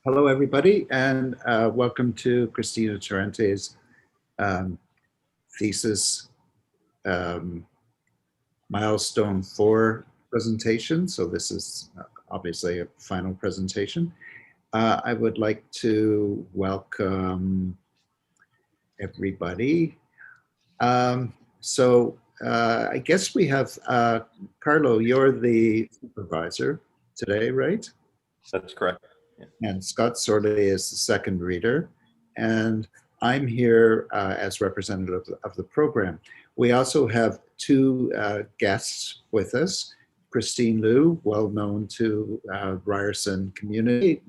Hello, everybody, and welcome to Cristina Terentii's Thesis Milestone 4 presentation. So this is obviously a final presentation. I would like to welcome everybody. I guess we have, Carlo, you're the supervisor today, right? That's correct. And Scott Sorley is the second reader. And I'm here as representative of the program. We also have two guests with us. Christine Liu, well known to Ryerson community,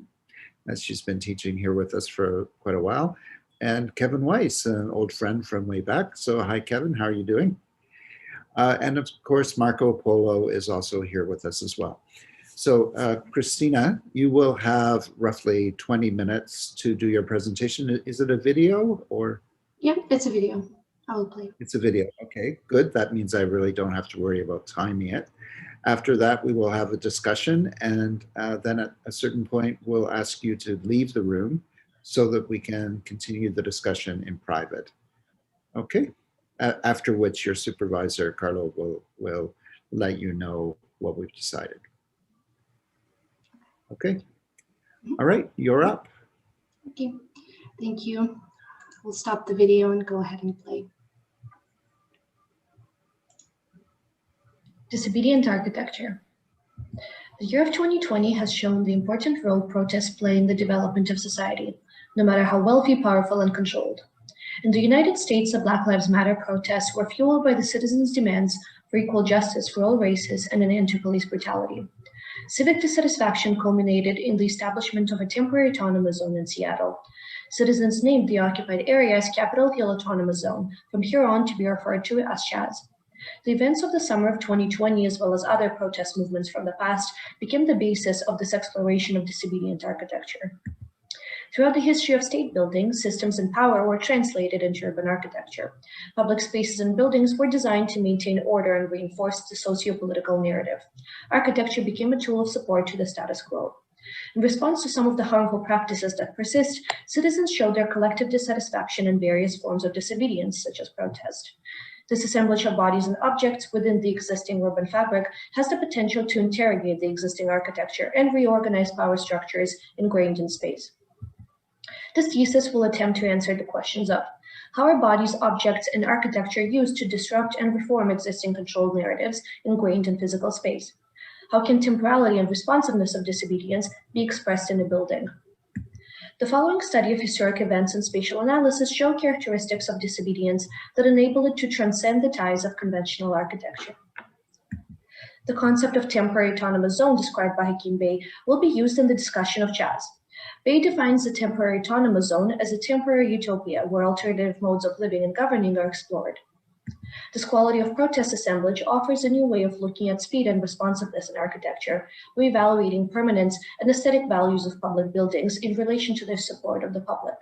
as she's been teaching here with us for quite a while. And Kevin Weiss, an old friend from way back. So hi, Kevin, how are you doing? And of course, Marco Polo is also here with us as well. So Cristina, you will have roughly 20 minutes to do your presentation. Is it a video or? Yeah, it's a video. I will play. It's a video. Okay, good. That means I really don't have to worry about timing it. After that, we will have a discussion, and then at a certain point, we'll ask you to leave the room so that we can continue the discussion in private. Okay, after which your supervisor, Carlo, will let you know what we've decided. Okay. All right, you're up. Okay, thank you. We'll stop the video and go ahead and play. Disobedient architecture. The year of 2020 has shown the important role protests play in the development of society, no matter how wealthy, powerful, and controlled. In the United States, the Black Lives Matter protests were fueled by the citizens' demands for equal justice for all races and an end to police brutality. Civic dissatisfaction culminated in the establishment of a temporary autonomous zone in Seattle. Citizens named the occupied area as Capitol Hill Autonomous Zone, from here on to be referred to as CHAZ. The events of the summer of 2020, as well as other protest movements from the past, became the basis of this exploration of disobedient architecture. Throughout the history of state building, systems and power were translated into urban architecture. Public spaces and buildings were designed to maintain order and reinforce the socio-political narrative. Architecture became a tool of support to the status quo. In response to some of the harmful practices that persist, citizens showed their collective dissatisfaction in various forms of disobedience, such as protest. This assemblage of bodies and objects within the existing urban fabric has the potential to interrogate the existing architecture and reorganize power structures ingrained in space. This thesis will attempt to answer the questions of how are bodies, objects, and architecture used to disrupt and reform existing controlled narratives ingrained in physical space? How can temporality and responsiveness of disobedience be expressed in a building? The following study of historic events and spatial analysis show characteristics of disobedience that enable it to transcend the ties of conventional architecture. The concept of temporary autonomous zone described by Hakim Bey will be used in the discussion of CHAZ. Bey defines the temporary autonomous zone as a temporary utopia where alternative modes of living and governing are explored. This quality of protest assemblage offers a new way of looking at speed and responsiveness in architecture, reevaluating permanence and aesthetic values of public buildings in relation to their support of the public.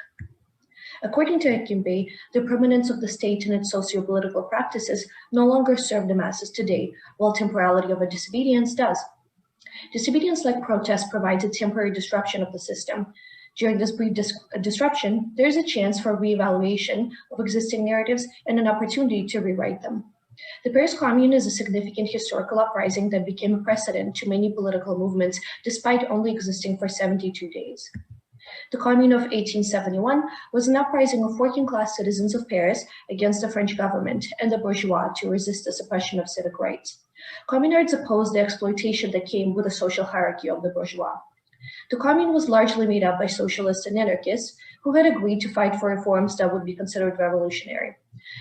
According to Hakim Bey, the permanence of the state and its socio-political practices no longer serve the masses today, while temporality of a disobedience does. Disobedience, like protest, provides a temporary disruption of the system. During this brief disruption, there is a chance for reevaluation of existing narratives and an opportunity to rewrite them. The Paris Commune is a significant historical uprising that became a precedent to many political movements, despite only existing for 72 days. The Commune of 1871 was an uprising of working-class citizens of Paris against the French government and the bourgeois to resist the suppression of civic rights. Communards opposed the exploitation that came with the social hierarchy of the bourgeois. The Commune was largely made up by socialists and anarchists who had agreed to fight for reforms that would be considered revolutionary.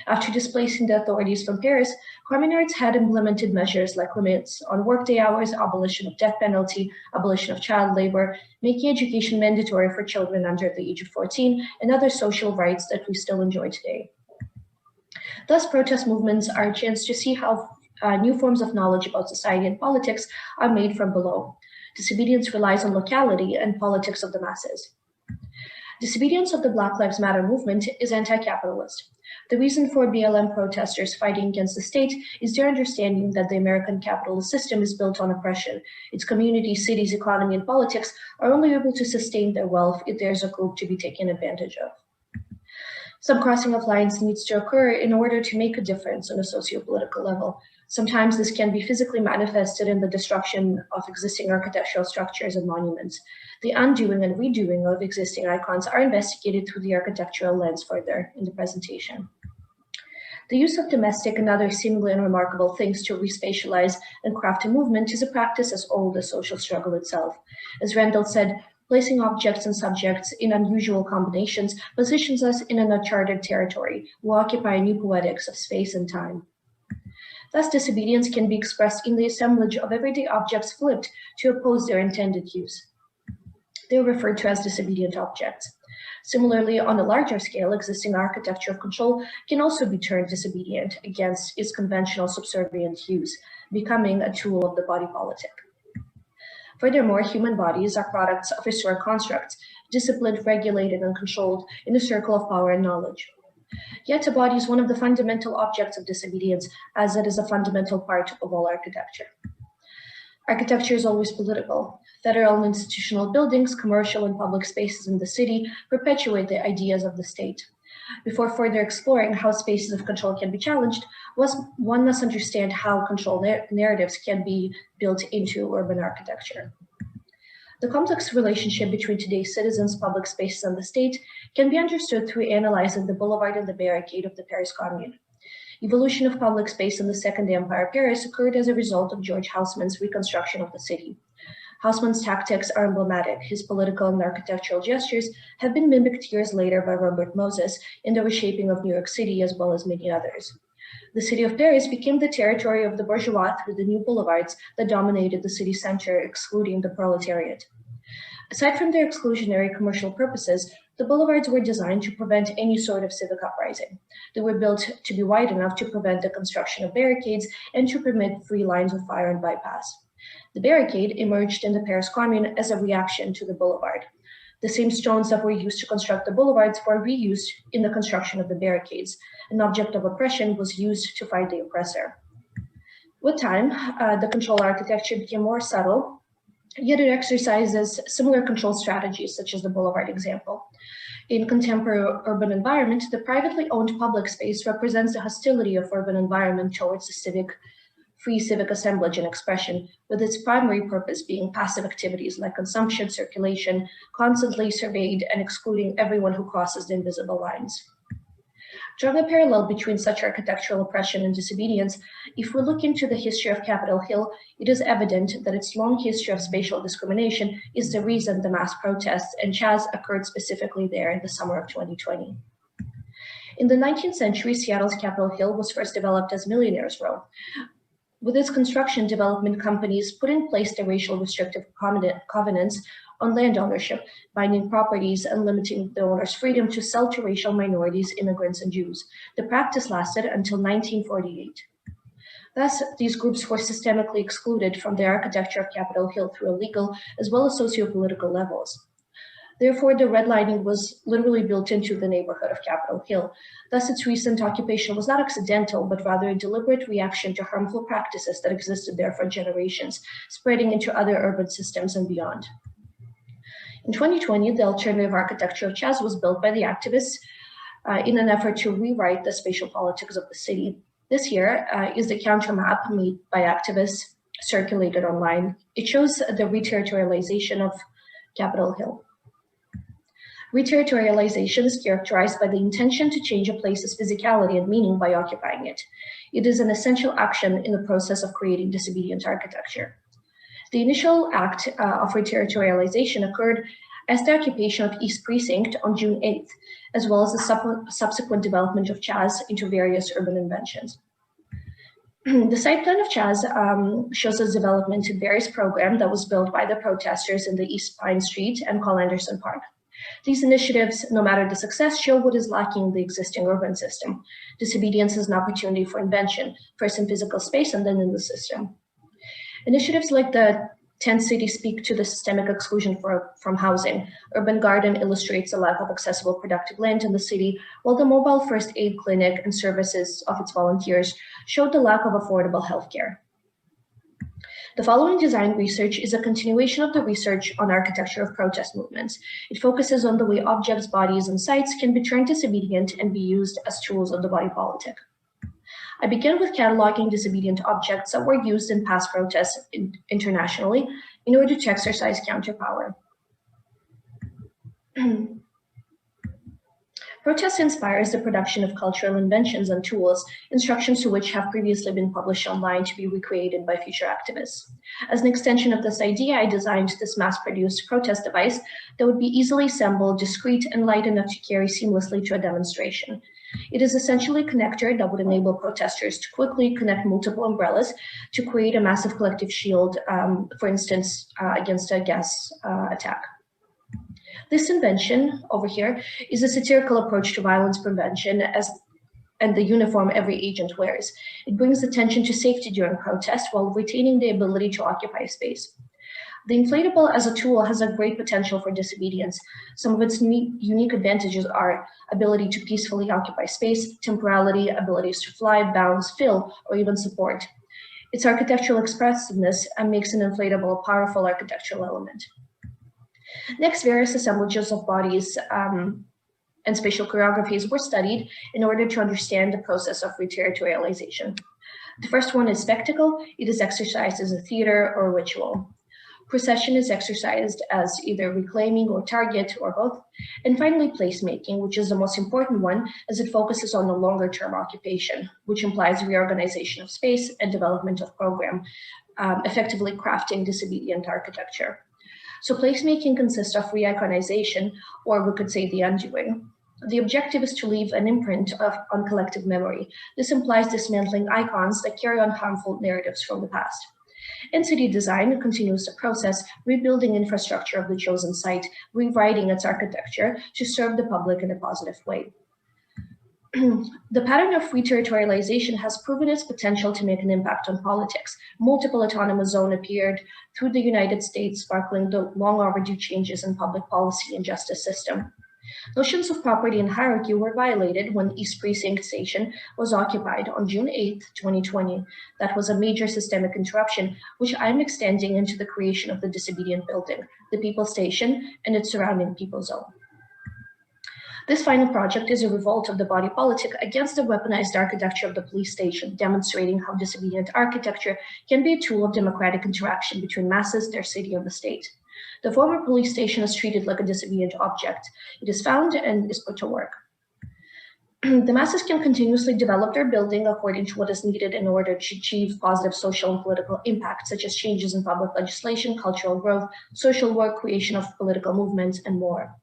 After displacing the authorities from Paris, Communards had implemented measures like limits on workday hours, abolition of death penalty, abolition of child labor, making education mandatory for children under the age of 14, and other social rights that we still enjoy today. Thus, protest movements are a chance to see how new forms of knowledge about society and politics are made from below. Disobedience relies on locality and politics of the masses. Disobedience of the Black Lives Matter movement is anti-capitalist. The reason for BLM protesters fighting against the state is their understanding that the American capitalist system is built on oppression. Its communities, cities, economy, and politics are only able to sustain their wealth if there's a group to be taken advantage of. Some crossing of lines needs to occur in order to make a difference on a socio-political level. Sometimes this can be physically manifested in the destruction of existing architectural structures and monuments. The undoing and redoing of existing icons are investigated through the architectural lens further in the presentation. The use of domestic and other seemingly unremarkable things to respatialize and craft a movement is a practice as old as social struggle itself. As Randall said, placing objects and subjects in unusual combinations positions us in an uncharted territory. We occupy new poetics of space and time. Thus, disobedience can be expressed in the assemblage of everyday objects flipped to oppose their intended use. They are referred to as disobedient objects. Similarly, on a larger scale, existing architecture of control can also be turned disobedient against its conventional subservient use, becoming a tool of the body politic. Furthermore, human bodies are products of historic constructs, disciplined, regulated, and controlled in a circle of power and knowledge. Yet a body is one of the fundamental objects of disobedience, as it is a fundamental part of all architecture. Architecture is always political. Federal and institutional buildings, commercial and public spaces in the city perpetuate the ideas of the state. Before further exploring how spaces of control can be challenged, one must understand how control narratives can be built into urban architecture. The complex relationship between today's citizens, public spaces, and the state can be understood through analyzing the boulevard and the barricade of the Paris Commune. Evolution of public space in the Second Empire Paris occurred as a result of George Haussmann's reconstruction of the city. Haussmann's tactics are emblematic. His political and architectural gestures have been mimicked years later by Robert Moses in the reshaping of New York City, as well as many others. The city of Paris became the territory of the bourgeois through the new boulevards that dominated the city center, excluding the proletariat. Aside from their exclusionary commercial purposes, the boulevards were designed to prevent any sort of civic uprising. They were built to be wide enough to prevent the construction of barricades and to permit free lines of fire and bypass. The barricade emerged in the Paris Commune as a reaction to the boulevard. The same stones that were used to construct the boulevards were reused in the construction of the barricades. An object of oppression was used to fight the oppressor. With time, the control architecture became more subtle, yet it exercises similar control strategies, such as the boulevard example. In contemporary urban environment, the privately owned public space represents the hostility of urban environment towards the free civic assemblage and expression, with its primary purpose being passive activities like consumption, circulation, constantly surveyed and excluding everyone who crosses the invisible lines. Drawing a parallel between such architectural oppression and disobedience, if we look into the history of Capitol Hill, it is evident that its long history of spatial discrimination is the reason the mass protests and Chaz occurred specifically there in the summer of 2020. In the 19th century, Seattle's Capitol Hill was first developed as Millionaire's Row. With its construction, development companies put in place the racial restrictive covenants on land ownership, binding properties and limiting the owner's freedom to sell to racial minorities, immigrants, and Jews. The practice lasted until 1948. Thus, these groups were systemically excluded from the architecture of Capitol Hill through a legal as well as socio-political levels. Therefore, the redlining was literally built into the neighborhood of Capitol Hill. Thus, its recent occupation was not accidental, but rather a deliberate reaction to harmful practices that existed there for generations, spreading into other urban systems and beyond. In 2020, the alternative architecture of Chaz was built by the activists in an effort to rewrite the spatial politics of the city. This year is the counter map made by activists circulated online. It shows the reterritorialization of Capitol Hill. Reterritorialization is characterized by the intention to change a place's physicality and meaning by occupying it. It is an essential action in the process of creating disobedient architecture. The initial act of reterritorialization occurred as the occupation of East Precinct on June 8th, as well as the subsequent development of Chaz into various urban inventions. The site plan of Chaz shows its development in various program that was built by the protesters in the East Pine Street and Carl Anderson Park. These initiatives, no matter the success, show what is lacking in the existing urban system. Disobedience is an opportunity for invention, first in physical space and then in the system. Initiatives like the Tent cities speak to the systemic exclusion from housing. Urban Garden illustrates the lack of accessible productive land in the city, while the mobile first aid clinic and services of its volunteers showed the lack of affordable healthcare. The following design research is a continuation of the research on architecture of protest movements. It focuses on the way objects, bodies, and sites can be turned disobedient and be used as tools of the body politic. I begin with cataloging disobedient objects that were used in past protests internationally in order to exercise counterpower. Protest inspires the production of cultural inventions and tools, instructions to which have previously been published online to be recreated by future activists. As an extension of this idea, I designed this mass-produced protest device that would be easily assembled, discreet, and light enough to carry seamlessly to a demonstration. It is essentially a connector that would enable protesters to quickly connect multiple umbrellas to create a massive collective shield, for instance, against a gas attack. This invention over here is a satirical approach to violence prevention and the uniform every agent wears. It brings attention to safety during protest while retaining the ability to occupy space. The inflatable as a tool has a great potential for disobedience. Some of its unique advantages are ability to peacefully occupy space, temporality, abilities to fly, bounce, fill, or even support. Its architectural expressiveness makes an inflatable a powerful architectural element. Next, various assemblages of bodies and spatial choreographies were studied in order to understand the process of reterritorialization. The first one is spectacle. It is exercised as a theater or ritual. Procession is exercised as either reclaiming or target or both. And finally, placemaking, which is the most important one as it focuses on the longer term occupation, which implies reorganization of space and development of program, effectively crafting disobedient architecture. So placemaking consists of re-iconization, or we could say the undoing. The objective is to leave an imprint on collective memory. This implies dismantling icons that carry on harmful narratives from the past. In city design continues the process, rebuilding infrastructure of the chosen site, rewriting its architecture to serve the public in a positive way. The pattern of reterritorialization has proven its potential to make an impact on politics. Multiple autonomous zones appeared through the United States, sparkling the long overdue changes in public policy and justice system. Notions of property and hierarchy were violated when East Precinct Station was occupied on June 8, 2020. That was a major systemic interruption, which I'm extending into the creation of the Disobedient building, the People Station, and its surrounding People Zone. This final project is a revolt of the body politic against the weaponized architecture of the police station, demonstrating how disobedient architecture can be a tool of democratic interaction between masses, their city, or the state. The former police station is treated like a disobedient object. It is found and is put to work. The masses can continuously develop their building according to what is needed in order to achieve positive social and political impact, such as changes in public legislation, cultural growth, social work, creation of political movements, and more.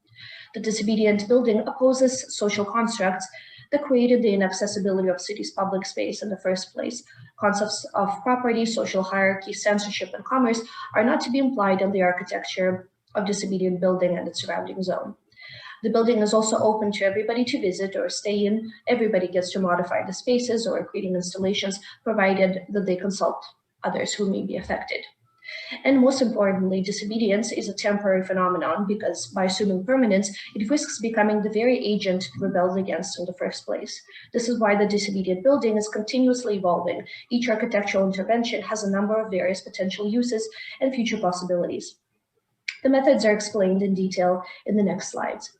The Disobedient building opposes social constructs that created the inaccessibility of cities' public space in the first place. Concepts of property, social hierarchy, censorship, and commerce are not to be implied in the architecture of Disobedient building and its surrounding zone. The building is also open to everybody to visit or stay in. Everybody gets to modify the spaces or creating installations, provided that they consult others who may be affected. And most importantly, disobedience is a temporary phenomenon because by assuming permanence, it risks becoming the very agent rebelled against in the first place. This is why the Disobedient building is continuously evolving. Each architectural intervention has a number of various potential uses and future possibilities. The methods are explained in detail in the next slides.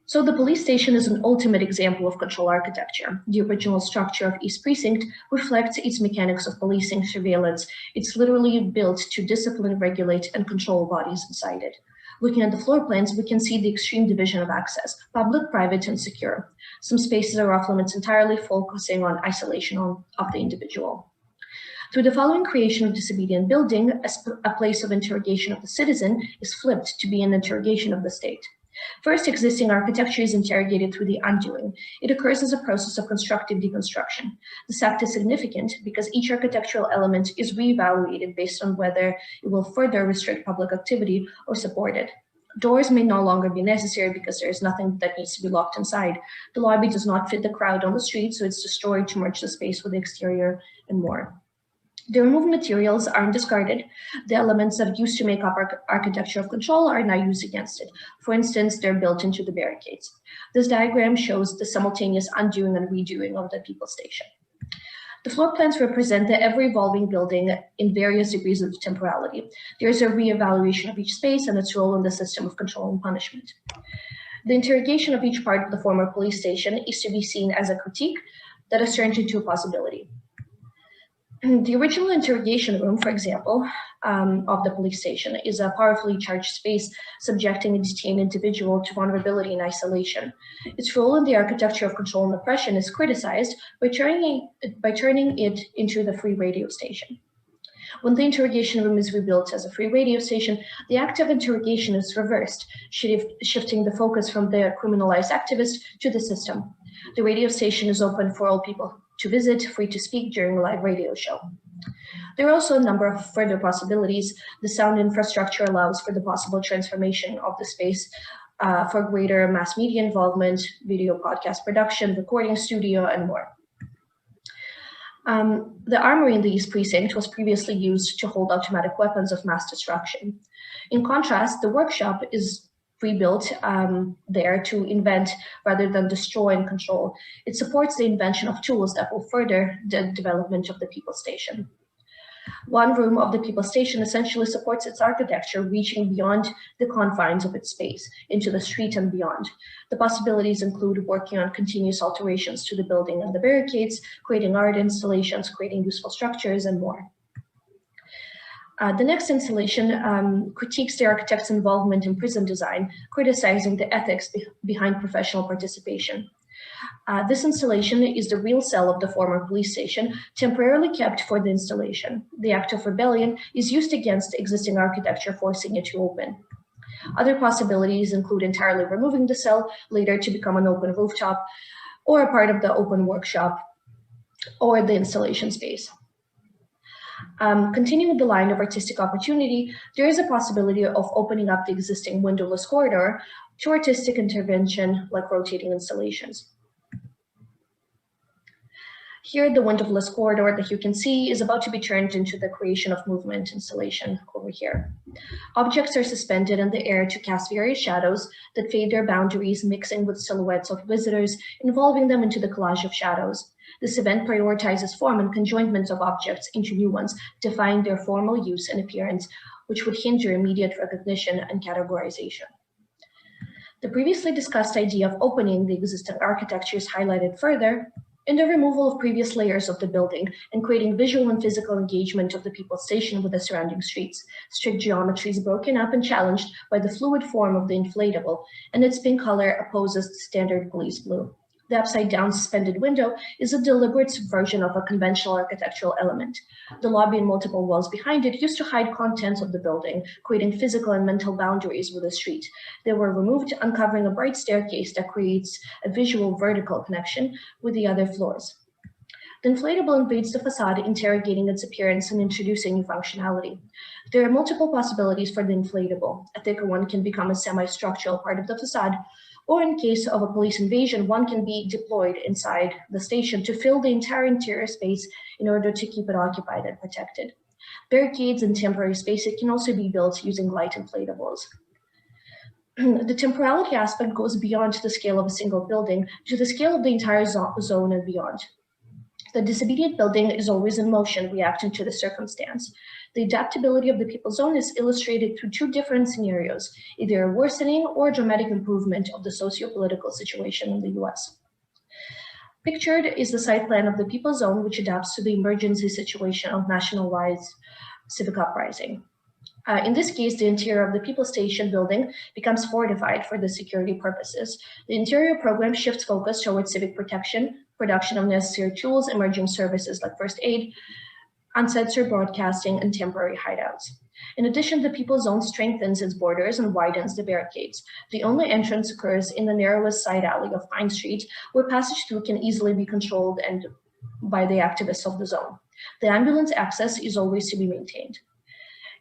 So the police station is an ultimate example of control architecture. The original structure of East Precinct reflects its mechanics of policing surveillance. It's literally built to discipline, regulate, and control bodies inside it. Looking at the floor plans, we can see the extreme division of access, public, private, and secure. Some spaces are off limits entirely, focusing on isolation of the individual. Through the following creation of Disobedient building, a place of interrogation of the citizen is flipped to be an interrogation of the state. First, existing architecture is interrogated through the undoing. It occurs as a process of constructive deconstruction. This act is significant because each architectural element is reevaluated based on whether it will further restrict public activity or support it. Doors may no longer be necessary because there is nothing that needs to be locked inside. The lobby does not fit the crowd on the street, so it's destroyed to merge the space with the exterior and more. The removed materials aren't discarded. The elements that used to make up architecture of control are now used against it. For instance, they're built into the barricades. This diagram shows the simultaneous undoing and redoing of the people station. The floor plans represent the ever-evolving building in various degrees of temporality. There is a reevaluation of each space and its role in the system of control and punishment. The interrogation of each part of the former police station is to be seen as a critique that is turned into a possibility. The original interrogation room, for example, of the police station is a powerfully charged space subjecting a detained individual to vulnerability and isolation. Its role in the architecture of control and oppression is criticized by turning it into the free radio station. When the interrogation room is rebuilt as a free radio station, the act of interrogation is reversed, shifting the focus from the criminalized activist to the system. The radio station is open for all people to visit, free to speak during a live radio show. There are also a number of further possibilities. The sound infrastructure allows for the possible transformation of the space for greater mass media involvement, video podcast production, recording studio, and more. The armory in the East Precinct was previously used to hold automatic weapons of mass destruction. In contrast, the workshop is rebuilt there to invent rather than destroy and control. It supports the invention of tools that will further the development of the people station. One room of the people station essentially supports its architecture, reaching beyond the confines of its space, into the street and beyond. The possibilities include working on continuous alterations to the building and the barricades, creating art installations, creating useful structures, and more. The next installation critiques the architect's involvement in prison design, criticizing the ethics behind professional participation. This installation is the real cell of the former police station, temporarily kept for the installation. The act of rebellion is used against existing architecture, forcing it to open. Other possibilities include entirely removing the cell, later to become an open rooftop, or a part of the open workshop, or the installation space. Continuing the line of artistic opportunity, there is a possibility of opening up the existing windowless corridor to artistic intervention like rotating installations. Here, the windowless corridor that you can see is about to be turned into the creation of movement installation over here. Objects are suspended in the air to cast various shadows that fade their boundaries, mixing with silhouettes of visitors, involving them into the collage of shadows. This event prioritizes form and conjointments of objects into new ones, defying their formal use and appearance, which would hinder immediate recognition and categorization. The previously discussed idea of opening the existing architecture is highlighted further in the removal of previous layers of the building and creating visual and physical engagement of the people station with the surrounding streets. Strict geometry is broken up and challenged by the fluid form of the inflatable, and its pink color opposes the standard police blue. The upside-down suspended window is a deliberate subversion of a conventional architectural element. The lobby and multiple walls behind it used to hide contents of the building, creating physical and mental boundaries with the street. They were removed, uncovering a bright staircase that creates a visual vertical connection with the other floors. The inflatable invades the facade, interrogating its appearance and introducing new functionality. There are multiple possibilities for the inflatable. A thicker one can become a semi-structural part of the facade, or in case of a police invasion, one can be deployed inside the station to fill the entire interior space in order to keep it occupied and protected. Barricades and temporary spaces can also be built using light inflatables. The temporality aspect goes beyond the scale of a single building to the scale of the entire zone and beyond. The disobedient building is always in motion, reacting to the circumstance. The adaptability of the people zone is illustrated through two different scenarios, either a worsening or a dramatic improvement of the socio-political situation in the US. Pictured is the site plan of the people zone, which adapts to the emergency situation of nationwide civic uprising. In this case, the interior of the people station building becomes fortified for the security purposes. The interior program shifts focus towards civic protection, production of necessary tools, emerging services like first aid, uncensored broadcasting, and temporary hideouts. In addition, the people zone strengthens its borders and widens the barricades. The only entrance occurs in the narrowest side alley of Pine Street, where passage through can easily be controlled and by the activists of the zone. The ambulance access is always to be maintained.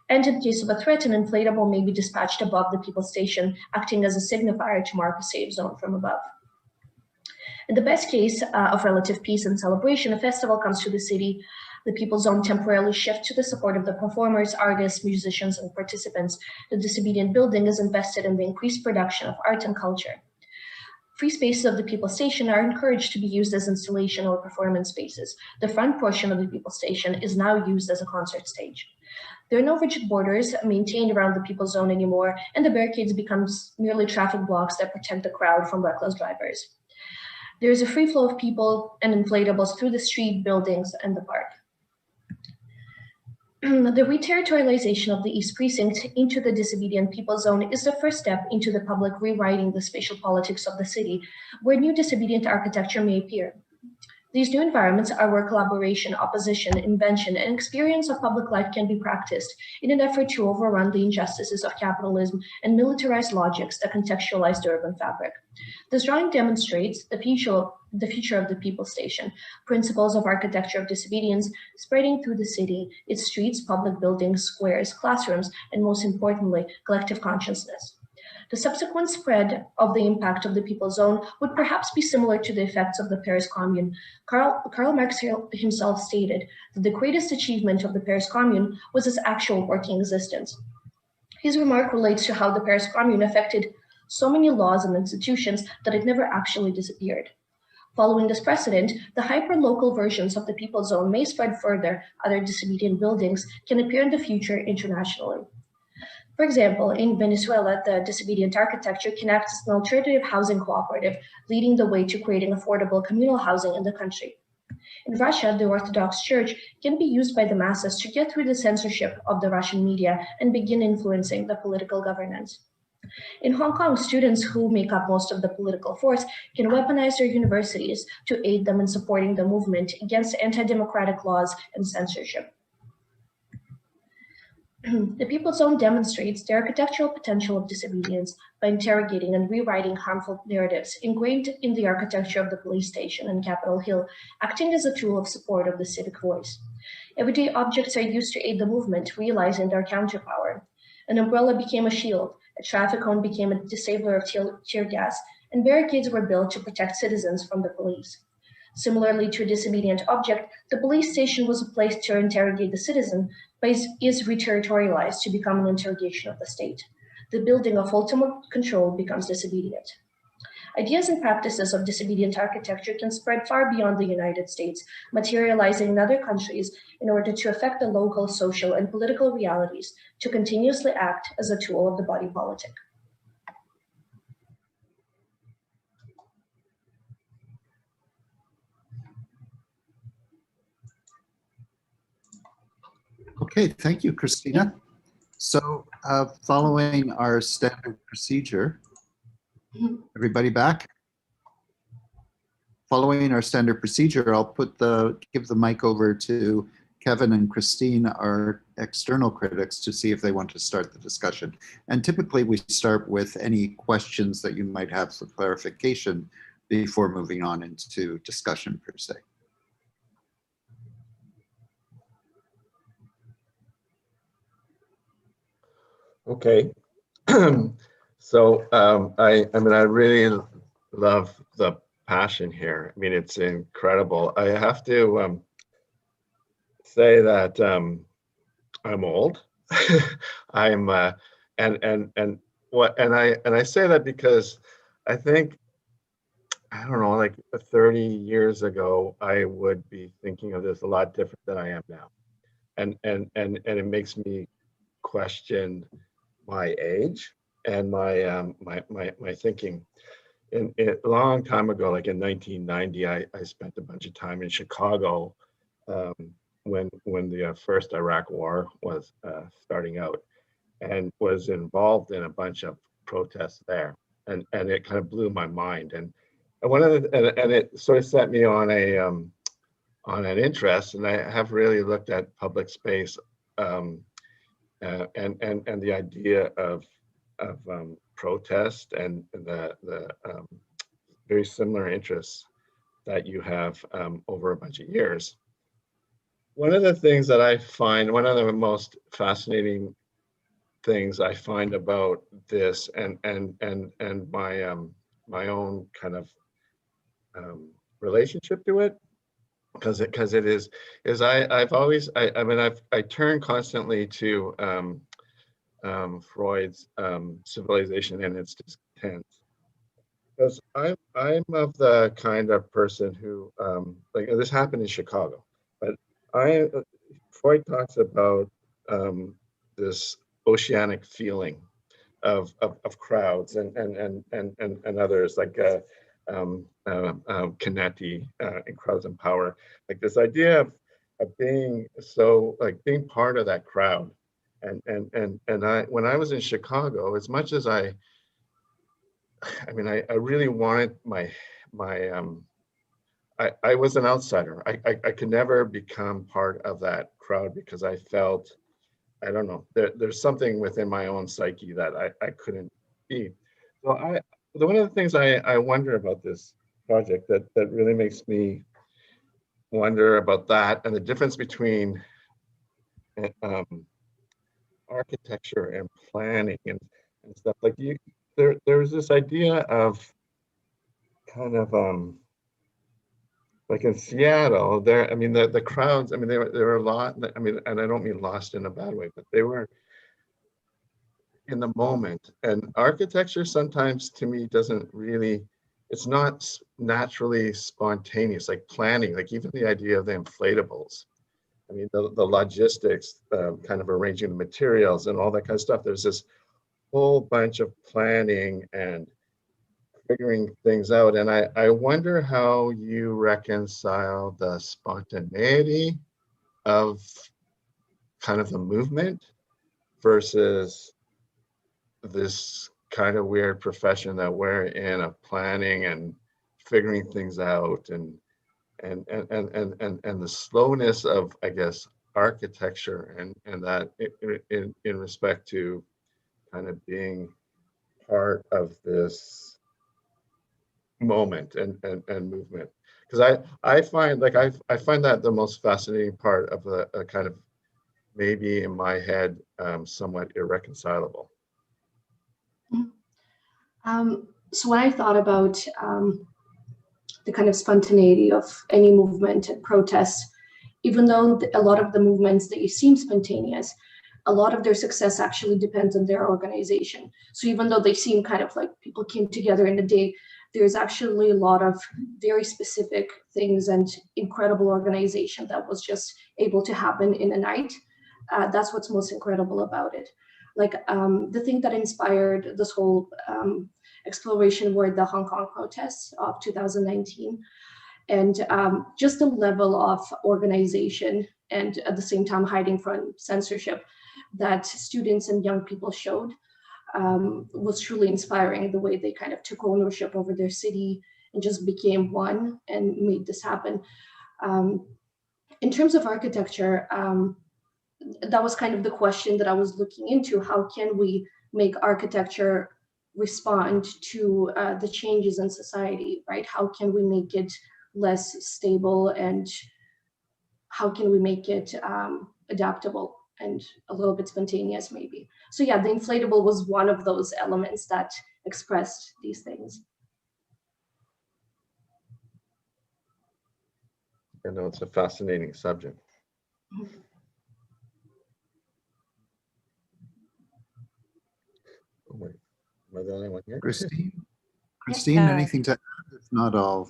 And in case of a threat, an inflatable may be dispatched above the people station, acting as a signifier to mark a safe zone from above. In the best case of relative peace and celebration, a festival comes to the city The People Zone temporarily shifts to the support of the performers, artists, musicians, and participants. The Disobedient building is invested in the increased production of art and culture. Free spaces of the People Station are encouraged to be used as installation or performance spaces. The front portion of the People Station is now used as a concert stage. There are no rigid borders maintained around the People Zone anymore, and the barricades becomes merely traffic blocks that protect the crowd from reckless drivers. There is a free flow of people and inflatables through the street, buildings, and the park. The reterritorialization of the East Precinct into the Disobedient People Zone is the first step into the public rewriting the spatial politics of the city, where new disobedient architecture may appear. These new environments are where collaboration, opposition, invention, and experience of public life can be practiced in an effort to overrun the injustices of capitalism and militarized logics that contextualize the urban fabric. This drawing demonstrates the future of the People Station, principles of architecture of disobedience spreading through the city, its streets, public buildings, squares, classrooms, and most importantly, collective consciousness. The subsequent spread of the impact of the People Zone would perhaps be similar to the effects of the Paris Commune. Karl Marx himself stated that the greatest achievement of the Paris Commune was its actual working existence. His remark relates to how the Paris Commune affected so many laws and institutions that it never actually disappeared. Following this precedent, the hyper-local versions of the People Zone may spread further. Other disobedient buildings can appear in the future internationally. For example, in Venezuela, the disobedient architecture can act as an alternative housing cooperative, leading the way to creating affordable communal housing in the country. In Russia, the Orthodox Church can be used by the masses to get through the censorship of the Russian media and begin influencing the political governance. In Hong Kong, students who make up most of the political force can weaponize their universities to aid them in supporting the movement against anti-democratic laws and censorship. The People Zone demonstrates the architectural potential of disobedience by interrogating and rewriting harmful narratives ingrained in the architecture of the police station and Capitol Hill, acting as a tool of support of the civic voice. Everyday objects are used to aid the movement, realizing their counterpower. An umbrella became a shield, a traffic cone became a disabler of tear gas, and barricades were built to protect citizens from the police. Similarly to a disobedient object, the police station was a place to interrogate the citizen, but is reterritorialized to become an interrogation of the state. The building of ultimate control becomes disobedient. Ideas and practices of disobedient architecture can spread far beyond the United States, materializing in other countries in order to affect the local, social, and political realities, to continuously act as a tool of the body politic. Okay, thank you, Cristina. So following our standard procedure, everybody back? Following our standard procedure, I'll give the mic over to Kevin and Christine, our external critics, to see if they want to start the discussion. And typically we start with any questions that you might have for clarification before moving on into discussion per se. Okay, so I mean, I really love the passion here. I mean, it's incredible. I have to say that I'm old. I'm and I say that because I think, I don't know, like 30 years ago, I would be thinking of this a lot different than I am now, and it makes me question my age and my thinking. A long time ago, like in 1990, I spent a bunch of time in Chicago when the first Iraq War was starting out, and was involved in a bunch of protests there, and it kind of blew my mind. And one of and it sort of set me on an interest, and I have really looked at public space. And the idea of protest and the very similar interests that you have over a bunch of years. One of the things that I find, one of the most fascinating things I find about this, and my my own kind of relationship to it, because it is I've always I mean I turn constantly to Freud's civilization and its discontent, because I'm of the kind of person who like, this happened in Chicago, but I Freud talks about this oceanic feeling of crowds and others like Canetti in Crowds and Power, like this idea of being so, like being part of that crowd. And I, when I was in Chicago, as much as I mean, I really wanted I was an outsider. I could never become part of that crowd because I felt, I don't know, there's something within my own psyche that I couldn't be. So one of the things I wonder about this project that really makes me wonder about that and the difference between um, architecture and planning and stuff, like there's this idea of kind of like in Seattle there, I mean the crowds, I mean there were a lot, I mean, and I don't mean lost in a bad way, but they were in the moment. And architecture sometimes to me doesn't really, it's not naturally spontaneous, like planning, like even the idea of the inflatables. I mean, the logistics, kind of arranging the materials and all that kind of stuff. There's this whole bunch of planning and figuring things out. And I wonder how you reconcile the spontaneity of kind of the movement versus this kind of weird profession that we're in, of planning and figuring things out and the slowness of, I guess, architecture and that in respect to kind of being part of this moment and movement. Because I find, like, I find that the most fascinating part of a kind of, maybe in my head, somewhat irreconcilable. So when I thought about the kind of spontaneity of any movement and protest, even though a lot of the movements that you seem spontaneous, a lot of their success actually depends on their organization. So even though they seem kind of like people came together in a day, there's actually a lot of very specific things and incredible organization that was just able to happen in a night. That's what's most incredible about it. Like the thing that inspired this whole exploration were the Hong Kong protests of 2019. And just the level of organization and at the same time hiding from censorship that students and young people showed was truly inspiring. The way they kind of took ownership over their city and just became one and made this happen. In terms of architecture, that was kind of the question that I was looking into. How can we make architecture respond to the changes in society, right? How can we make it less stable, and how can we make it adaptable and a little bit spontaneous maybe? So yeah, the inflatable was one of those elements that expressed these things. I know it's a fascinating subject. Mm-hmm. Oh, wait. Am I the only one here? Christine, anything to add? If not, I'll.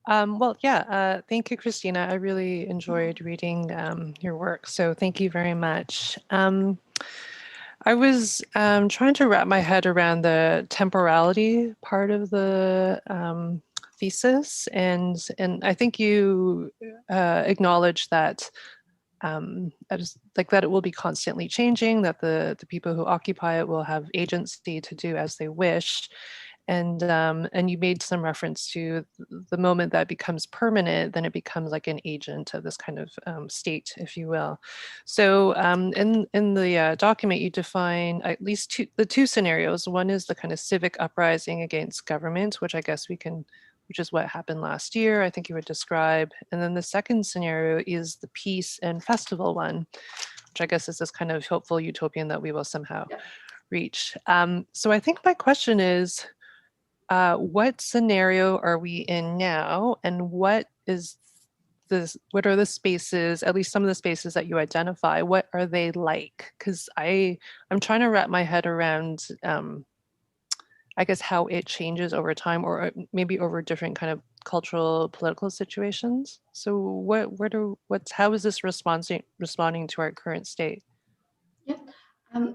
Well, yeah, thank you, Cristina. I really enjoyed reading your work, so thank you very much. I was trying to wrap my head around the temporality part of the thesis, and I think you acknowledge that that it will be constantly changing, that the people who occupy it will have agency to do as they wish. And you made some reference to the moment that becomes permanent, then it becomes like an agent of this kind of state, if you will. So in the document, you define at least the two scenarios. One is the kind of civic uprising against government, which I guess which is what happened last year, I think you would describe. And then the second scenario is the peace and festival one, which I guess is this kind of hopeful utopian that we will somehow reach. So I think my question is, what scenario are we in now, and what is what are the spaces, at least some of the spaces that you identify, what are they like? Because I'm trying to wrap my head around, I guess, how it changes over time, or maybe over different kind of cultural, political situations. So how is this responding to our current state? Yeah.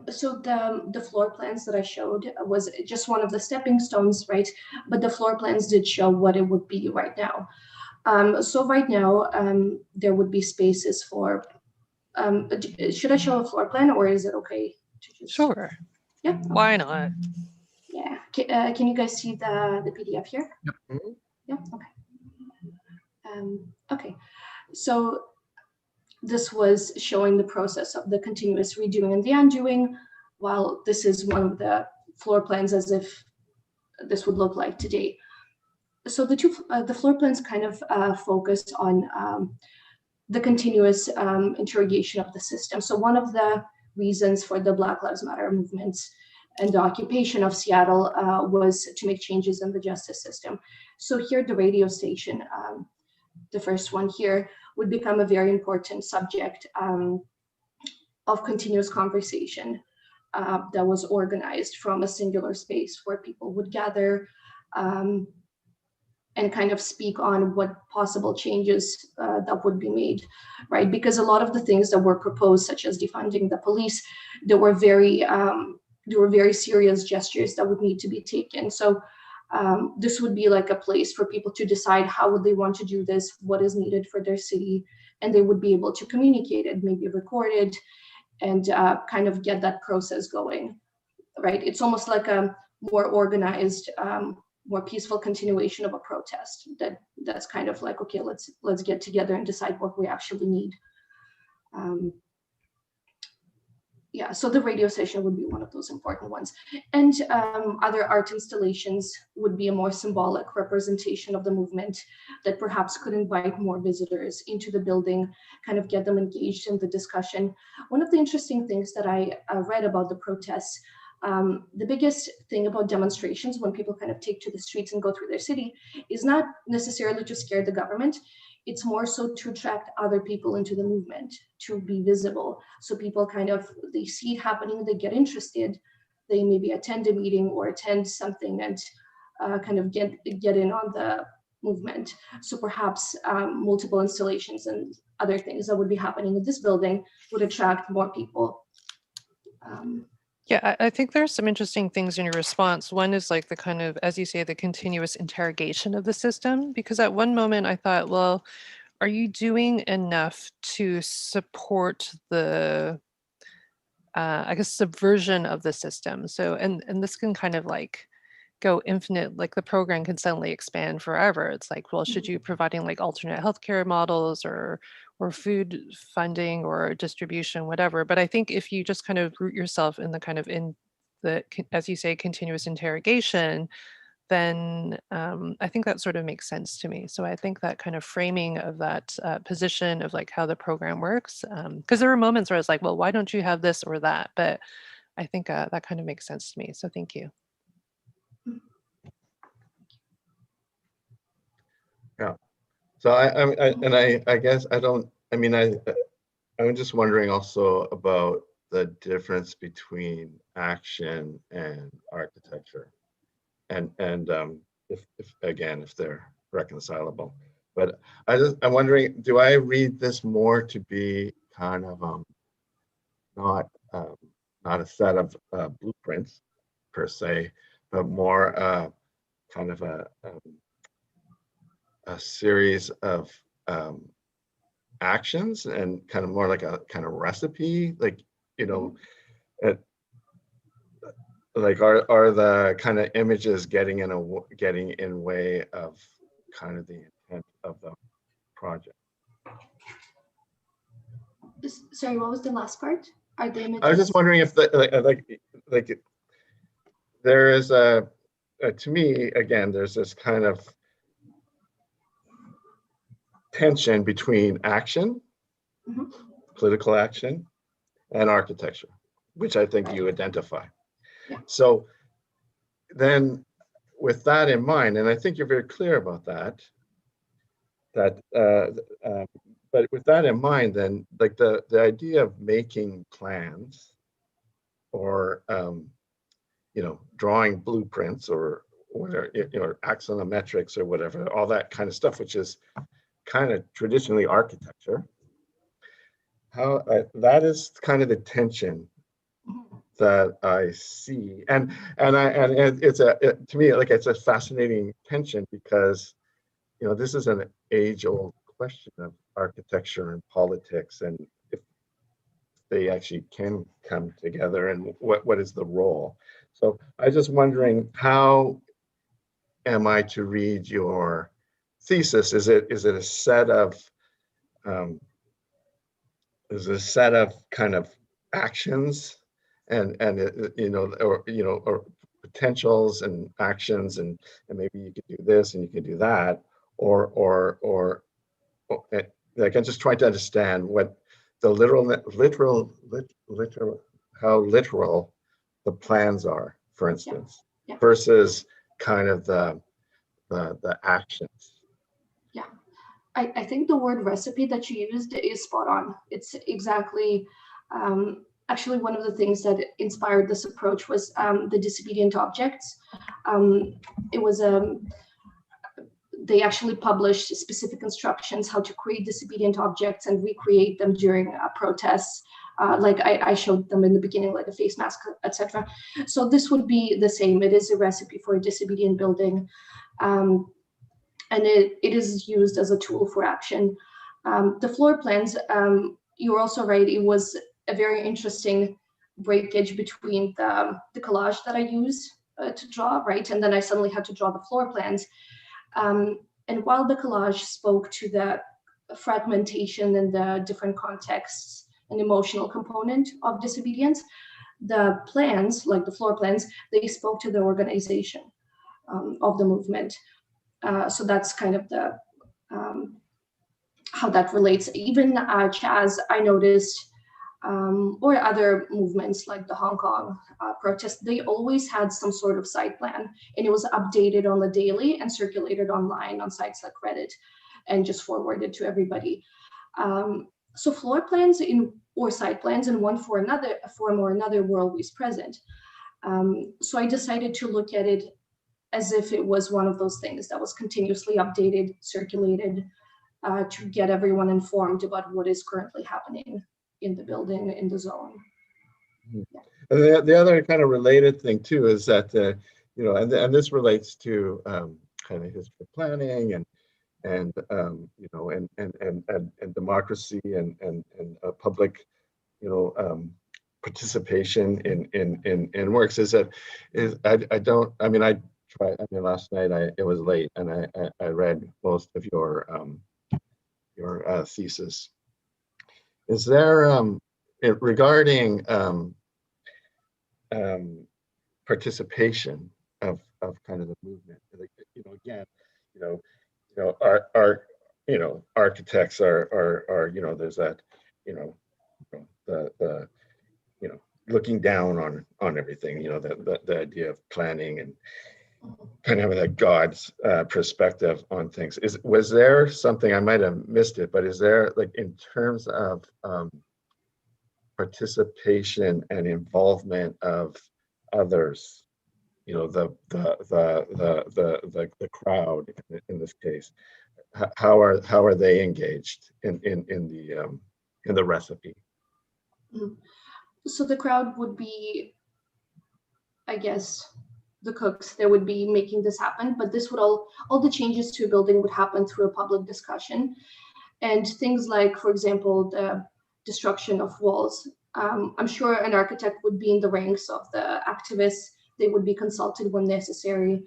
So the floor plans that I showed was just one of the stepping stones, right? But the floor plans did show what it would be right now. So right now, there would be spaces for, should I show a floor plan, or is it okay to just? Sure. Yeah. Why not? Yeah. Can you guys see the PDF here? Yep. Mhm. Yeah. Okay. Okay. So this was showing the process of the continuous redoing and the undoing, while this is one of the floor plans as if this would look like today. So the floor plans kind of focused on the continuous interrogation of the system. So one of the reasons for the Black Lives Matter movements and the occupation of Seattle was to make changes in the justice system. So here, the radio station, the first one here, would become a very important subject of continuous conversation that was organized from a singular space where people would gather and kind of speak on what possible changes that would be made, right? Because a lot of the things that were proposed, such as defunding the police, there were very serious gestures that would need to be taken. So this would be like a place for people to decide how would they want to do this, what is needed for their city, and they would be able to communicate it, maybe record it, and kind of get that process going, right? It's almost like a more organized, more peaceful continuation of a protest. That's kind of like, okay, let's get together and decide what we actually need. Yeah, so the radio station would be one of those important ones. And other art installations would be a more symbolic representation of the movement that perhaps could invite more visitors into the building, kind of get them engaged in the discussion. One of the interesting things that I read about the protests, the biggest thing about demonstrations when people kind of take to the streets and go through their city is not necessarily to scare the government. It's more so to attract other people into the movement, to be visible. So people kind of, they see it happening, they get interested, they maybe attend a meeting or attend something and kind of get in on the movement. So perhaps multiple installations and other things that would be happening in this building would attract more people. Yeah, I think there's some interesting things in your response. One is like the kind of, as you say, the continuous interrogation of the system. Because at one moment I thought, well, are you doing enough to support the, I guess, subversion of the system? So, and this can kind of like go infinite, like the program can suddenly expand forever. It's like, well, should you providing like alternate healthcare models or food funding or distribution, whatever. But I think if you just kind of root yourself in the kind of in the, as you say, continuous interrogation, then I think that sort of makes sense to me. So I think that kind of framing of that position of like how the program works, because there were moments where I was like, well, why don't you have this or that? But I think that kind of makes sense to me. So thank you. Yeah. So I guess I'm just wondering also about the difference between action and architecture, and if they're reconcilable. But I'm wondering, do I read this more to be kind of not a set of blueprints per se, but more kind of a series of actions, and kind of more like a kind of recipe, like, you know, like are the kind of images getting in way of kind of the intent of the project? Sorry, what was the last part? Are the images? I was just wondering if like there is to me, again, there's this kind of tension between action, political action, and architecture, which I think you identify. Yeah. So then with that in mind, and I think you're very clear about that, that but with that in mind, then like the idea of making plans or drawing blueprints or whatever, axonometrics or whatever, all that kind of stuff, which is kind of traditionally architecture. How that is kind of the tension that I see, and it's to me, like, it's a fascinating tension because this is an age-old question of architecture and politics, and if they actually can come together, and what is the role. So I was just wondering, how am I to read your thesis? Is it a set of kind of actions and or potentials and actions, and maybe you could do this and you could do that, or like, I'm just trying to understand what the how literal the plans are, for instance, versus kind of the actions. Yeah, I think the word recipe that you used is spot on. It's exactly, actually one of the things that inspired this approach was the disobedient objects. It was they actually published specific instructions how to create disobedient objects and recreate them during protests. Like I showed them in the beginning, like a face mask, etc. So this would be the same. It is a recipe for a disobedient building. And it is used as a tool for action. The floor plans, you're also right, it was a very interesting breakage between the collage that I use to draw, right? And then I suddenly had to draw the floor plans. And while the collage spoke to the fragmentation and the different contexts and emotional component of disobedience, the plans, like the floor plans, they spoke to the organization of the movement. So that's kind of the how that relates. Even Chaz, I noticed, or other movements like the Hong Kong protest, they always had some sort of site plan, and it was updated on the daily and circulated online on sites like Reddit and just forwarded to everybody. So floor plans or site plans in one form or another were always present. So I decided to look at it as if it was one of those things that was continuously updated, circulated, to get everyone informed about what is currently happening in the building, in the zone. Yeah. And the other kind of related thing too is that and this relates to kind of history of planning and democracy and public participation in works. Last night it was late and I read most of your thesis. Is there regarding participation of kind of the movement? Like, again, architects are there's that the looking down on everything, the idea of planning and kind of having that God's perspective on things. Was there something, I might have missed it, but is there, like, in terms of participation and involvement of others, the crowd in this case, how are they engaged in the recipe? So the crowd would be, I guess, the cooks. They would be making this happen, but this would all the changes to a building would happen through a public discussion, and things like, for example, the destruction of walls. I'm sure an architect would be in the ranks of the activists. They would be consulted when necessary.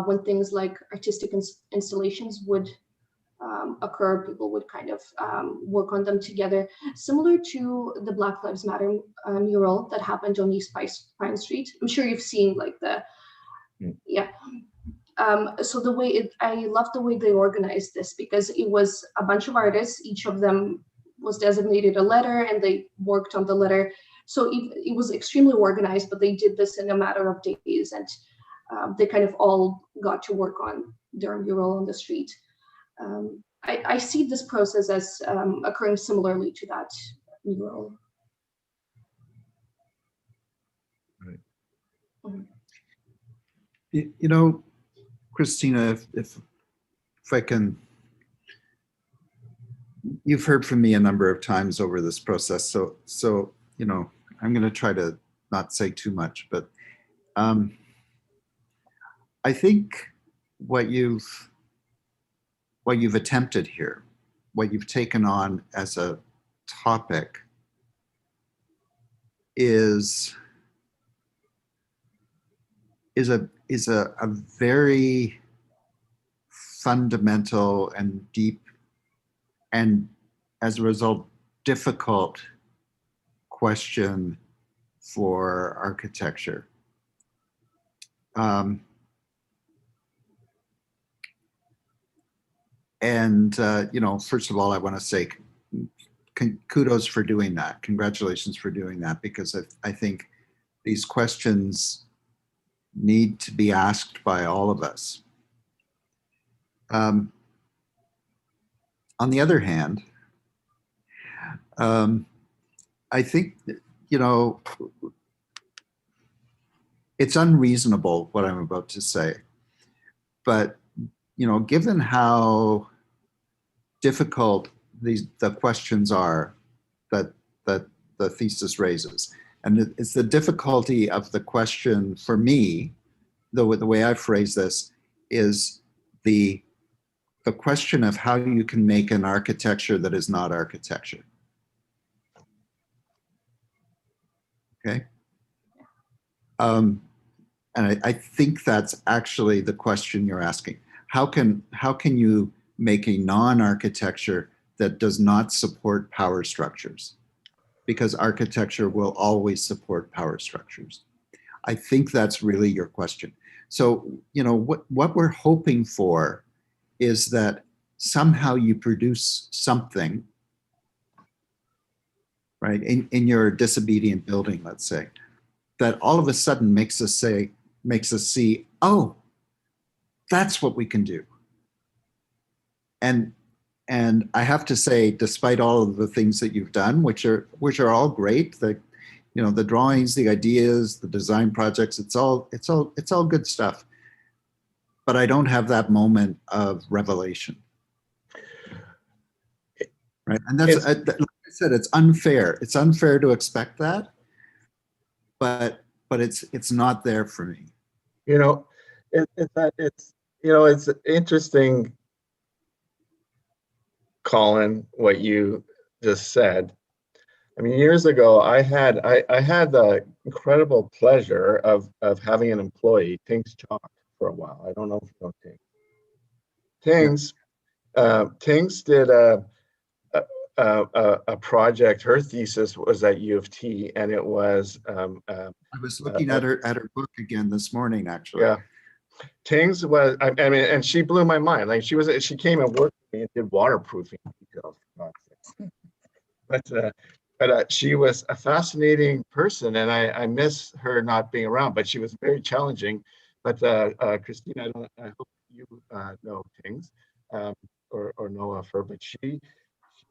When things like artistic installations would occur, people would kind of work on them together, similar to the Black Lives Matter mural that happened on East Pine Street. I'm sure you've seen like the, yeah. So the way I love the way they organized this, because it was a bunch of artists, each of them was designated a letter and they worked on the letter. So it was extremely organized, but they did this in a matter of days, and they kind of all got to work on their mural on the street. I see this process as occurring similarly to that mural. Right. Mhm. You know, Cristina, if I can, you've heard from me a number of times over this process, so you know, I'm going to try to not say too much, but I think what you've attempted here, what you've taken on as a topic is a very fundamental and deep, and as a result difficult question for architecture. You know, first of all, I want to say kudos for doing that. Congratulations for doing that, because I think these questions need to be asked by all of us. On the other hand, I think, you know, it's unreasonable what I'm about to say, but, you know, given how difficult the questions are that the thesis raises, and it's the difficulty of the question for me, the way I phrase this is the question of how you can make an architecture that is not architecture. Okay. And I think that's actually the question you're asking. How can you make a non-architecture that does not support power structures? Because architecture will always support power structures. I think that's really your question. So, you know, what we're hoping for is that somehow you produce something, right, in your disobedient building, let's say, that all of a sudden makes us see, oh, that's what we can do. And I have to say, despite all of the things that you've done, which are all great, the, you know, the drawings, the ideas, the design projects, it's all good stuff. But I don't have that moment of revelation. Right. And that's, like I said, it's unfair. It's unfair to expect that, but it's not there for me. You know, it's you know, it's interesting, Colin, what you just said. I mean, years ago, I had the incredible pleasure of having an employee, Tings Chalk, for a while. I don't know if you know Tings. Tings, Tings did a project. Her thesis was at U of T, and it was. I was looking at her book again this morning, actually. Yeah, Tings was. I mean, and she blew my mind. Like she came and worked with me and did waterproofing details. But she was a fascinating person, and I miss her not being around. But she was very challenging. But Cristina, I hope you know Tings or know of her. But she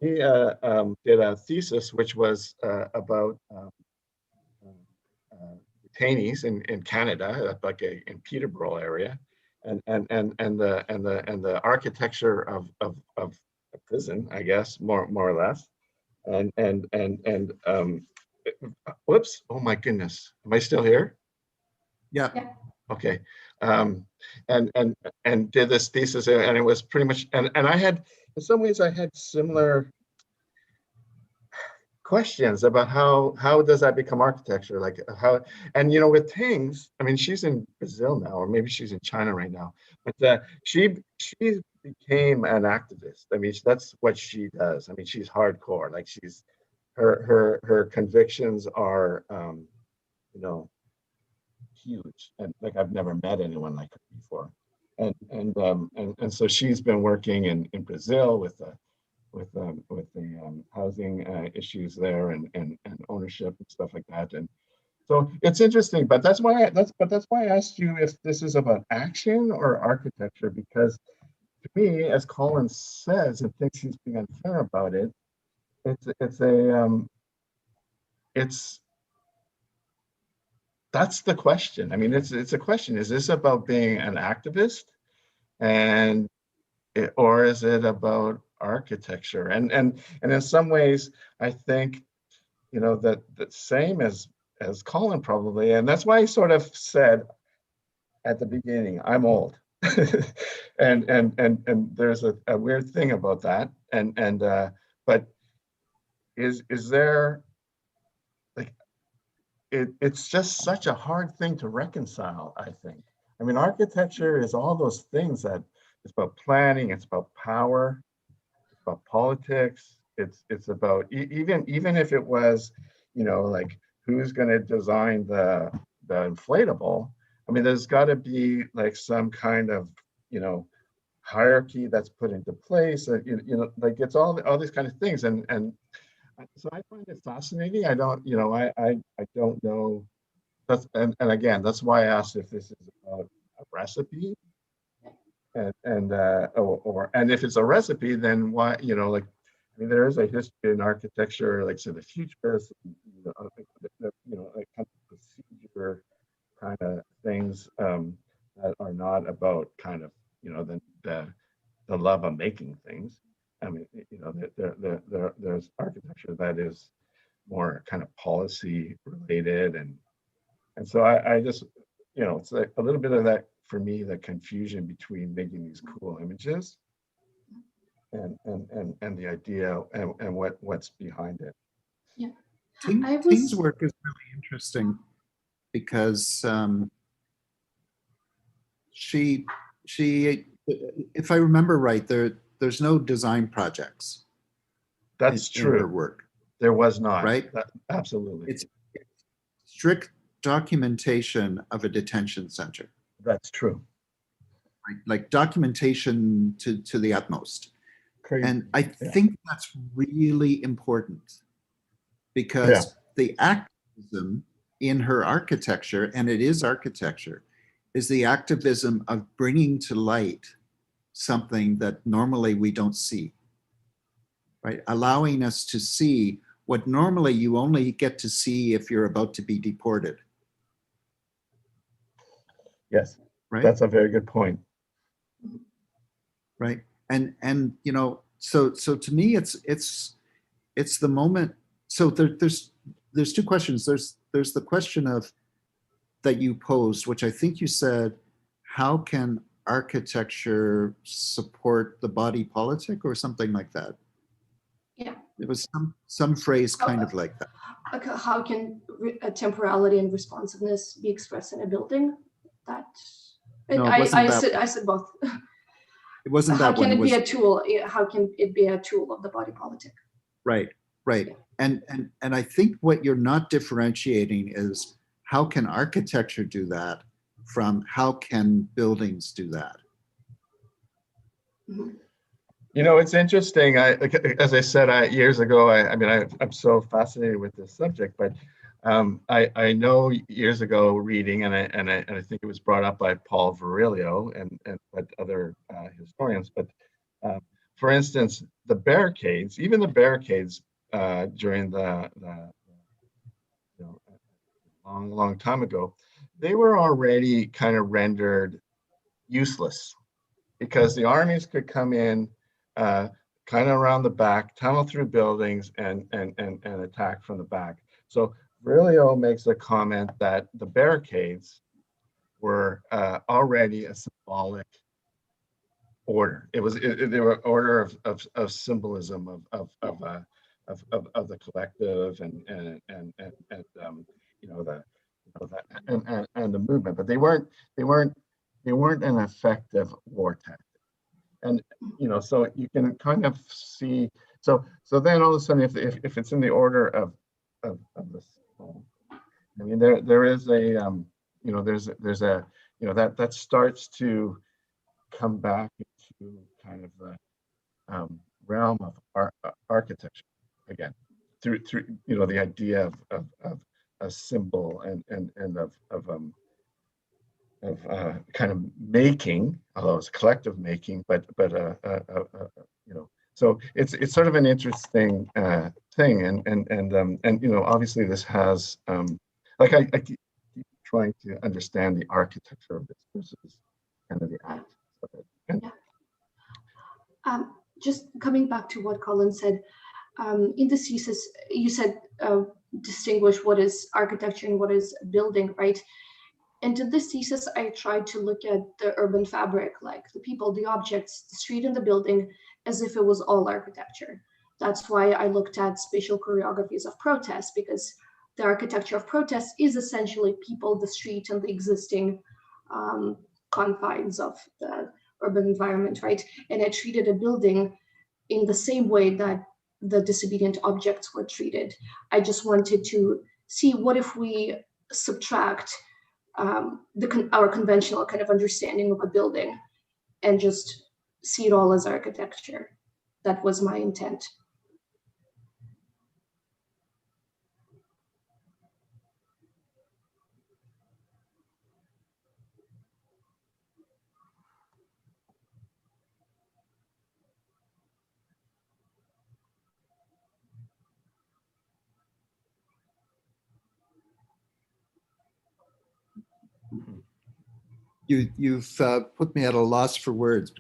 did a thesis which was about detainees in Canada, like in Peterborough area, and the architecture of a prison, I guess, more or less. And whoops, oh my goodness, am I still here? Yeah. Okay. And did this thesis, and it was pretty much, and I had, in some ways I had similar questions about how does that become architecture, like how, and you know, with Tings, I mean, she's in Brazil now, or maybe she's in China right now, but she became an activist. I mean, that's what she does. I mean, she's hardcore. Like she's her convictions are you know, huge, and like I've never met anyone like her before. And so she's been working in Brazil with the housing issues there and ownership and stuff like that. And so it's interesting, but that's why I asked you if this is about action or architecture, because to me, as Colin says, and thinks he's being unfair about it, it's that's the question. I mean, it's a question. Is this about being an activist, or is it about architecture? And in some ways, I think, that same as Colin probably, and that's why he sort of said at the beginning, I'm old. and there's a weird thing about that. But is there, like, it's just such a hard thing to reconcile, I think. I mean, architecture is all those things that it's about planning, it's about power, it's about politics, it's about even if it was, like, who's going to design the inflatable. I mean, there's got to be like some kind of, hierarchy that's put into place. Like, it's all these kind of things, and so I find it fascinating. I don't, I don't know. And again, that's why I asked if this is about a recipe, and if it's a recipe, then why, like, I mean, there is a history in architecture, like, say, the futurists, like, kind of procedure kind of things that are not about kind of, the love of making things. I mean, there's architecture that is more kind of policy related, and so I just, it's like a little bit of that for me, the confusion between making these cool images and the idea and what's behind it. Yeah, Ting's work is really interesting because she, if I remember right, there's no design projects. That's true. In her work. There was not. Right? Absolutely. It's strict documentation of a detention center. That's true. Like documentation to the utmost. Crazy. And I think that's really important because the activism in her architecture, and it is architecture, is the activism of bringing to light something that normally we don't see, right? Allowing us to see what normally you only get to see if you're about to be deported. Yes, right? That's a very good point. Right, and so to me, it's the moment. So there's two questions. There's the question of that you posed, which I think you said, how can architecture support the body politic or something like that? Yeah. It was some phrase kind of like that. How can temporality and responsiveness be expressed in a building? That No, it I wasn't that. I said both. It wasn't How that one. can It it was be a tool? How can it be a tool of the body politic? right. Yeah. And I think what you're not differentiating is how can architecture do that from how can buildings do that? Mm-hmm. It's interesting. As I said, years ago, I'm so fascinated with this subject, but I know years ago reading, and I think it was brought up by Paul Virilio and other historians. But for instance, the barricades, even the barricades during the long time ago, they were already kind of rendered useless because the armies could come in kind of around the back, tunnel through buildings, and attack from the back. So Virilio makes a comment that the barricades were already a symbolic order. They were order of symbolism of the collective and the movement, but they weren't an effective war tactic. And so you can kind of see. So then all of a sudden, if it's in the order of the soul, I mean, there is a there's a that starts to come back into kind of the realm of architecture again through the idea of a symbol and of kind of making, although it's collective making, but you know, so it's sort of an interesting thing, and you know, obviously this has like I keep trying to understand the architecture of this versus kind of the act of it. And, Just coming back to what Colin said, in the thesis, you said distinguish what is architecture and what is building, right? And in this thesis, I tried to look at the urban fabric, like the people, the objects, the street and the building, as if it was all architecture. That's why I looked at spatial choreographies of protest, because the architecture of protest is essentially people, the street, and the existing confines of the urban environment, right? And I treated a building in the same way that the disobedient objects were treated. I just wanted to see what if we subtract our conventional kind of understanding of a building and just see it all as architecture. That was my intent. You've put me at a loss for words.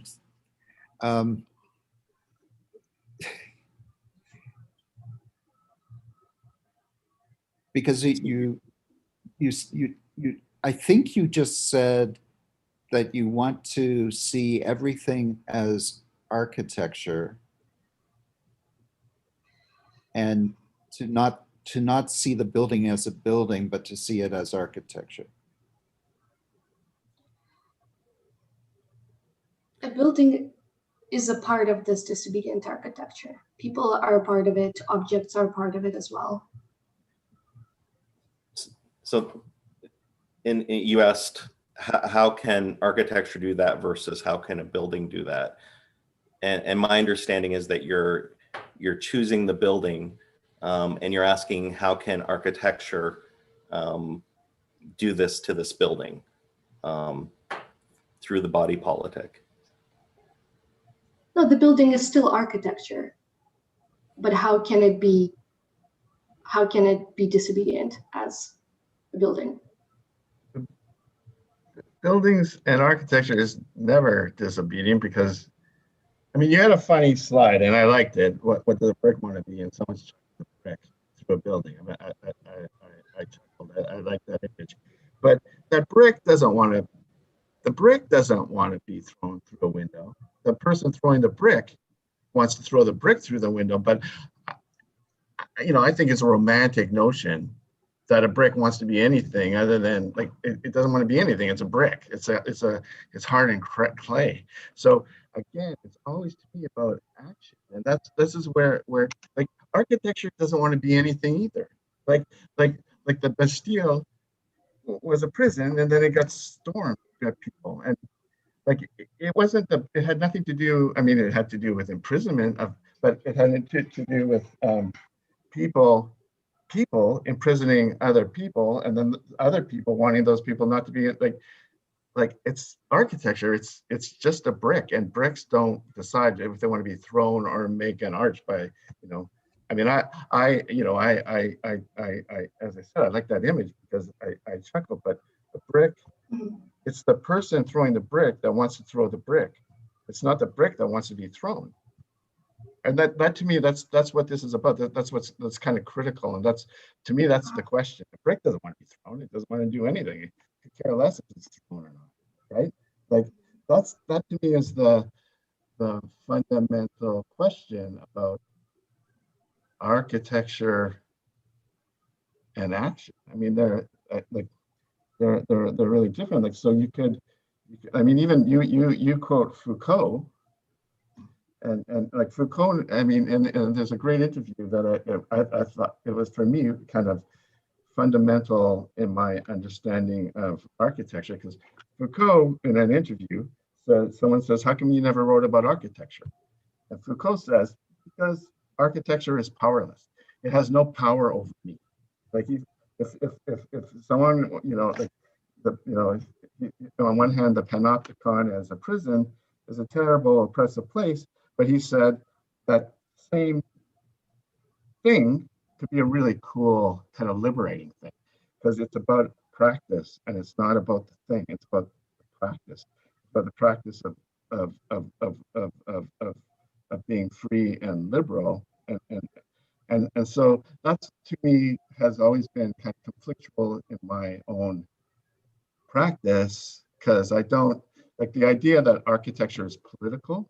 Because I think you just said that you want to see everything as architecture and to not see the building as a building, but to see it as architecture. A building is a part of this disobedient architecture. People are a part of it, objects are a part of it as well. So you asked, how can architecture do that versus how can a building do that? And my understanding is that you're choosing the building and you're asking, how can architecture do this to this building through the body politic? No, the building is still architecture, but how can it be disobedient as a building? buildings and architecture is never disobedient because, I mean, you had a funny slide and I liked it. What does a brick want to be? And someone's chucking a brick through a building. I mean, I chuckled. I like that image. But that brick doesn't want to. The brick doesn't want to be thrown through a window. The person throwing the brick wants to throw the brick through the window. But you know, I think it's a romantic notion that a brick wants to be anything other than, like, it doesn't want to be anything. It's a brick. It's hard and clay. So again, it's always to be about action, and this is where like architecture doesn't want to be anything either. Like the Bastille was a prison, and then it got stormed by people, and like it wasn't it had nothing to do. I mean, it had to do with imprisonment but it had to do with people imprisoning other people, and then other people wanting those people not to be like it's architecture. It's just a brick, and bricks don't decide if they want to be thrown or make an arch by, you know. I mean, I as I said, I like that image because I chuckle, but the brick, it's the person throwing the brick that wants to throw the brick. It's not the brick that wants to be thrown. And that to me, that's what this is about. That's kind of critical, and to me that's the question. The brick doesn't want to be thrown. It doesn't want to do anything. It could care less if it's thrown or not, right? Like that to me is the fundamental question about architecture and action. I mean, they're really different. Like, so you could, I mean, even you quote Foucault. And like Foucault, I mean, and there's a great interview that I thought it was, for me, kind of fundamental in my understanding of architecture, because Foucault, in an interview, someone says, how come you never wrote about architecture? And Foucault says, because architecture is powerless. It has no power over me. Like if someone, you know, like on one hand, the panopticon as a prison is a terrible, oppressive place, but he said that same thing could be a really cool, kind of liberating thing, because it's about practice and it's not about the thing, it's about the practice, about the practice of being free and liberal. And so that's, to me, has always been kind of conflictual in my own practice, because I don't like the idea that architecture is political.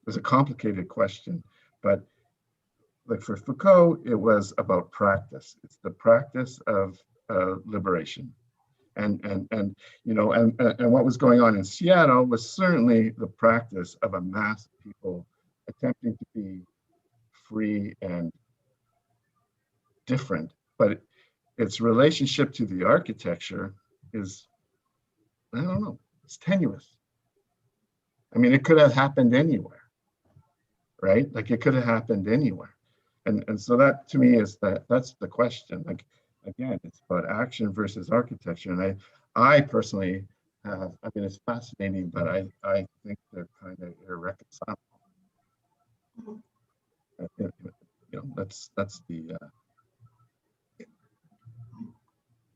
Is a complicated question, but like for Foucault, it was about practice. It's the practice of liberation, and what was going on in Seattle was certainly the practice of a mass of people attempting to be free and different, but its relationship to the architecture is, I don't know, it's tenuous. I mean, it could have happened anywhere, right? Like it could have happened anywhere. And so that, to me, is that's the question. Like, again, it's about action versus architecture. And I personally have, I mean, it's fascinating, but I think they're kind of irreconcilable. That's the,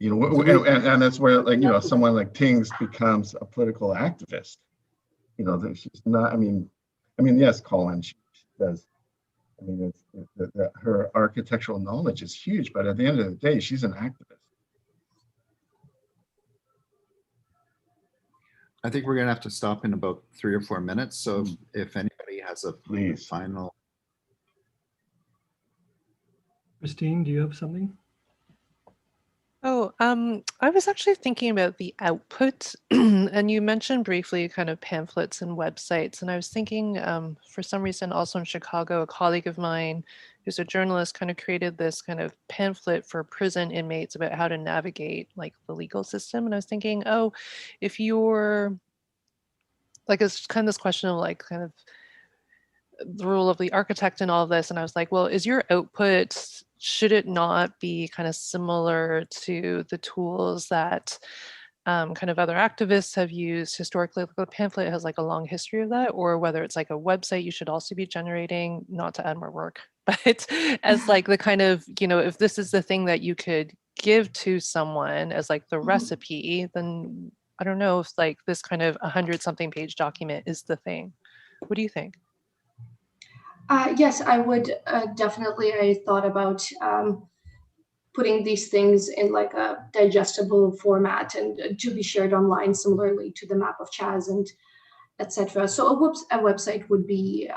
and that's where, like, someone like Tings becomes a political activist. She's not, I mean, yes, Colin, she does. I mean, her architectural knowledge is huge, but at the end of the day, she's an activist. I think we're going to have to stop in about 3 or 4 minutes. So if anybody has a final. Christine, do you have something? Oh, I was actually thinking about the output, and you mentioned briefly kind of pamphlets and websites, and I was thinking, for some reason, also in Chicago, a colleague of mine who's a journalist kind of created this kind of pamphlet for prison inmates about how to navigate like the legal system, and I was thinking, oh, if you're like, it's kind of this question of like kind of the role of the architect and all of this, and I was like, well, is your output, should it not be kind of similar to the tools that kind of other activists have used historically? The pamphlet has like a long history of that, or whether it's like a website you should also be generating, not to add more work, but as like the kind of, if this is the thing that you could give to someone as like the recipe, then I don't know if like this kind of 100-something page document is the thing. What do you think? Yes, I would definitely. I thought about putting these things in like a digestible format and to be shared online, similarly to the map of Chaz and etc. So a website would be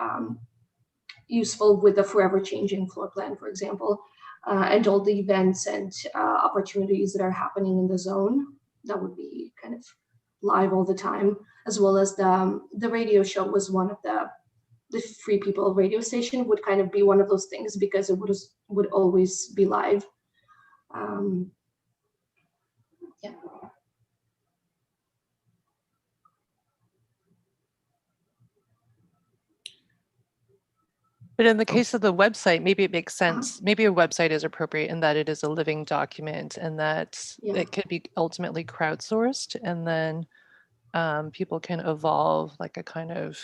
useful with a forever changing floor plan, for example, and all the events and opportunities that are happening in the zone. That would be kind of live all the time, as well as the radio show was one of the Free People radio station would kind of be one of those things, because it would always be live. Yeah. But in the case of the website, maybe it makes sense. Maybe a website is appropriate in that it is a living document and that it could be ultimately crowdsourced, and then people can evolve like a kind of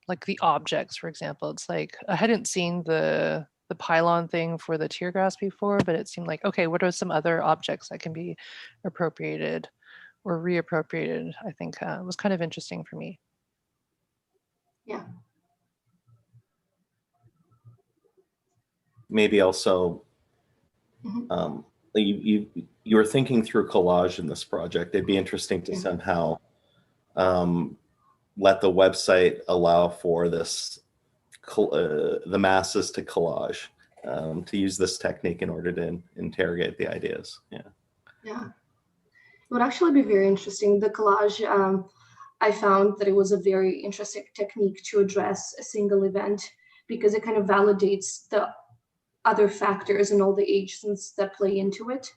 like the objects, for example. It's like, I hadn't seen the pylon thing for the tear gas before, but it seemed like, okay, what are some other objects that can be appropriated or reappropriated? I think was kind of interesting for me. Yeah. Maybe also, you were thinking through collage in this project. It'd be interesting to somehow let the website allow for this, the masses to collage, to use this technique in order to interrogate the ideas. Yeah. Yeah. It would actually be very interesting. The collage, I found that it was a very interesting technique to address a single event, because it kind of validates the other factors and all the agents that play into it,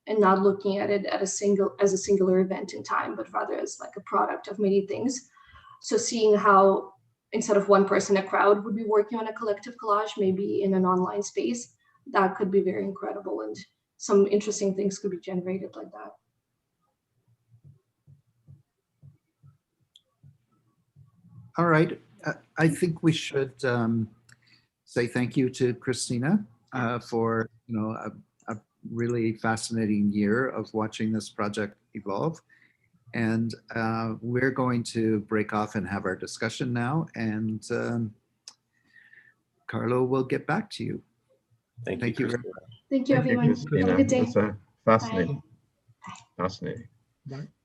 and not looking at it as a singular event in time, but rather as like a product of many things. So seeing how instead of one person, a crowd would be working on a collective collage, maybe in an online space, that could be very incredible, and some interesting things could be generated like that. All right. I think we should say thank you to Cristina for a really fascinating year of watching this project evolve. And we're going to break off and have our discussion now. And Carlo will get back to you. Thank Thank you. you very Christina. Thank you, Thank you, everyone. Christina. Have a good day. That's fascinating. Bye. Fascinating. Bye.